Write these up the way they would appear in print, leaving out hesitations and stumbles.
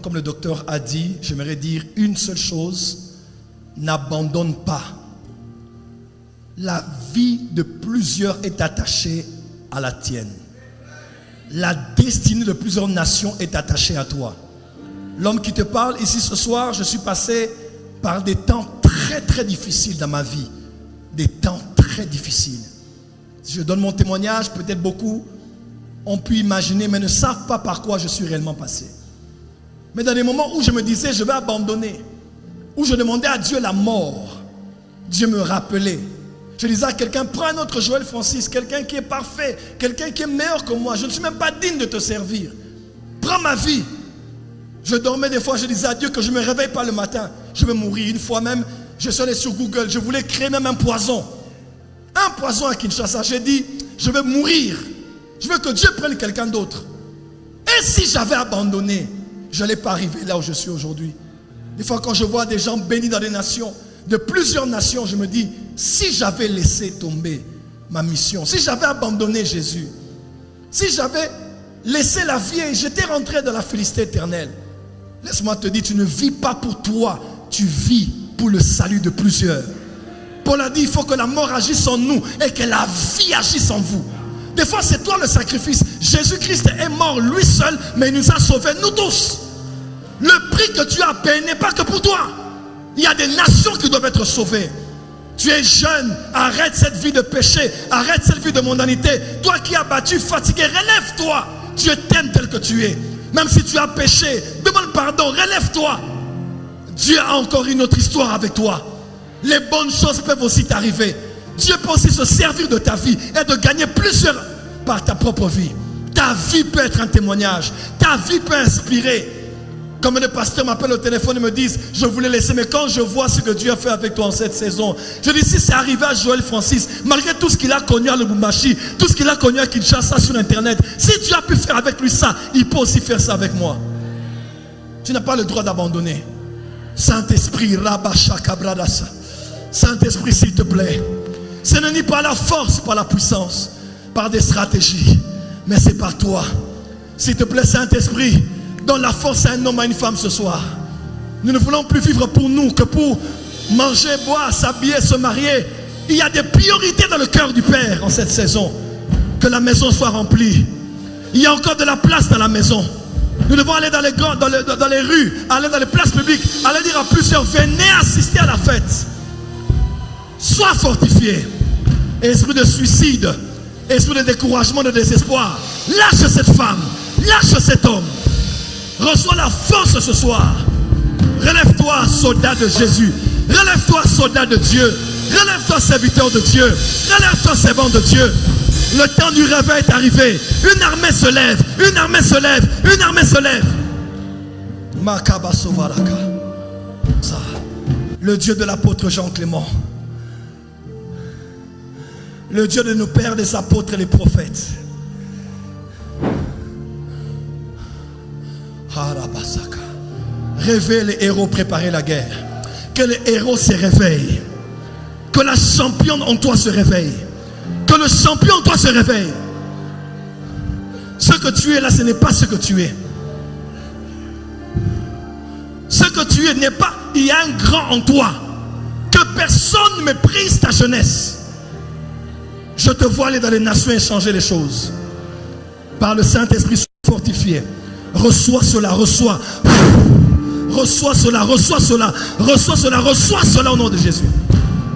Comme le docteur a dit, j'aimerais dire une seule chose: n'abandonne pas. La vie de plusieurs est attachée à la tienne. La destinée de plusieurs nations est attachée à toi. L'homme qui te parle ici ce soir, je suis passé par des temps très très difficiles dans ma vie. Des temps très difficiles. Si je donne mon témoignage, peut-être beaucoup ont pu imaginer, mais ne savent pas par quoi je suis réellement passé. Mais dans des moments où je me disais, je vais abandonner, où je demandais à Dieu la mort, Dieu me rappelait. Je disais à quelqu'un, prends un autre Joël Francis, quelqu'un qui est parfait, quelqu'un qui est meilleur que moi. Je ne suis même pas digne de te servir. Prends ma vie. Je dormais des fois, je disais à Dieu que je ne me réveille pas le matin. Je vais mourir. Une fois même, je suis allé sur Google, je voulais créer même un poison. Un poison à Kinshasa. J'ai dit, je vais mourir. Je veux que Dieu prenne quelqu'un d'autre. Et si j'avais abandonné, je n'allais pas arriver là où je suis aujourd'hui. Des fois quand je vois des gens bénis dans des nations, de plusieurs nations, je me dis, si j'avais laissé tomber ma mission, si j'avais abandonné Jésus, si j'avais laissé la vie et j'étais rentré dans la félicité éternelle, laisse-moi te dire, tu ne vis pas pour toi, tu vis pour le salut de plusieurs. Paul a dit, il faut que la mort agisse en nous et que la vie agisse en vous. Des fois, c'est toi le sacrifice. Jésus-Christ est mort lui seul, mais il nous a sauvés, nous tous. Le prix que tu as payé n'est pas que pour toi. Il y a des nations qui doivent être sauvées. Tu es jeune, arrête cette vie de péché, arrête cette vie de mondanité. Toi qui as battu, fatigué, relève-toi. Dieu t'aime tel que tu es. Même si tu as péché, demande pardon, relève-toi. Dieu a encore une autre histoire avec toi. Les bonnes choses peuvent aussi t'arriver. Dieu peut aussi se servir de ta vie et de gagner plusieurs par ta propre vie. Ta vie peut être un témoignage. Ta vie peut inspirer. Comme les pasteurs m'appellent au téléphone et me disent, je voulais laisser, mais quand je vois ce que Dieu a fait avec toi en cette saison, je dis, si c'est arrivé à Joël Francis, malgré tout ce qu'il a connu à Lubumbashi, tout ce qu'il a connu à Kinshasa sur Internet, si Dieu a pu faire avec lui ça, il peut aussi faire ça avec moi. Tu n'as pas le droit d'abandonner. Saint-Esprit, Rabashakabradasa. Saint-Esprit, s'il te plaît. Ce n'est ni par la force, par la puissance, par des stratégies, mais c'est par toi. S'il te plaît, Saint-Esprit, donne la force à un homme, à une femme ce soir. Nous ne voulons plus vivre pour nous que pour manger, boire, s'habiller, se marier. Il y a des priorités dans le cœur du Père en cette saison. Que la maison soit remplie. Il y a encore de la place dans la maison. Nous devons aller dans les rues, aller dans les places publiques, aller dire à plusieurs, venez assister à la fête. Sois fortifié. Esprit de suicide, esprit de découragement, de désespoir, lâche cette femme, lâche cet homme. Reçois la force ce soir. Relève-toi, soldat de Jésus. Relève-toi, soldat de Dieu. Relève-toi, serviteur de Dieu. Relève-toi, servant de Dieu. Le temps du réveil est arrivé. Une armée se lève. Une armée se lève. Une armée se lève. Le Dieu de l'apôtre Jean Clément. Le Dieu de nos pères, des apôtres et les prophètes. Réveille les héros, préparer la guerre. Que les héros se réveillent. Que la championne en toi se réveille. Que le champion en toi se réveille. Ce que tu es là, ce n'est pas ce que tu es. Ce que tu es n'est pas, il y a un grand en toi. Que personne ne méprise ta jeunesse. Je te vois aller dans les nations et changer les choses. Par le Saint-Esprit fortifié. Reçois cela, reçois. Reçois cela, reçois cela. Reçois cela, reçois cela au nom de Jésus.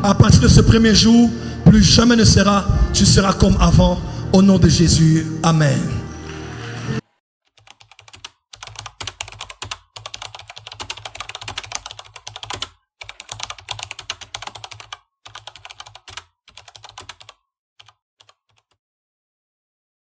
À partir de ce premier jour, plus jamais ne sera, tu seras comme avant. Au nom de Jésus, Amen.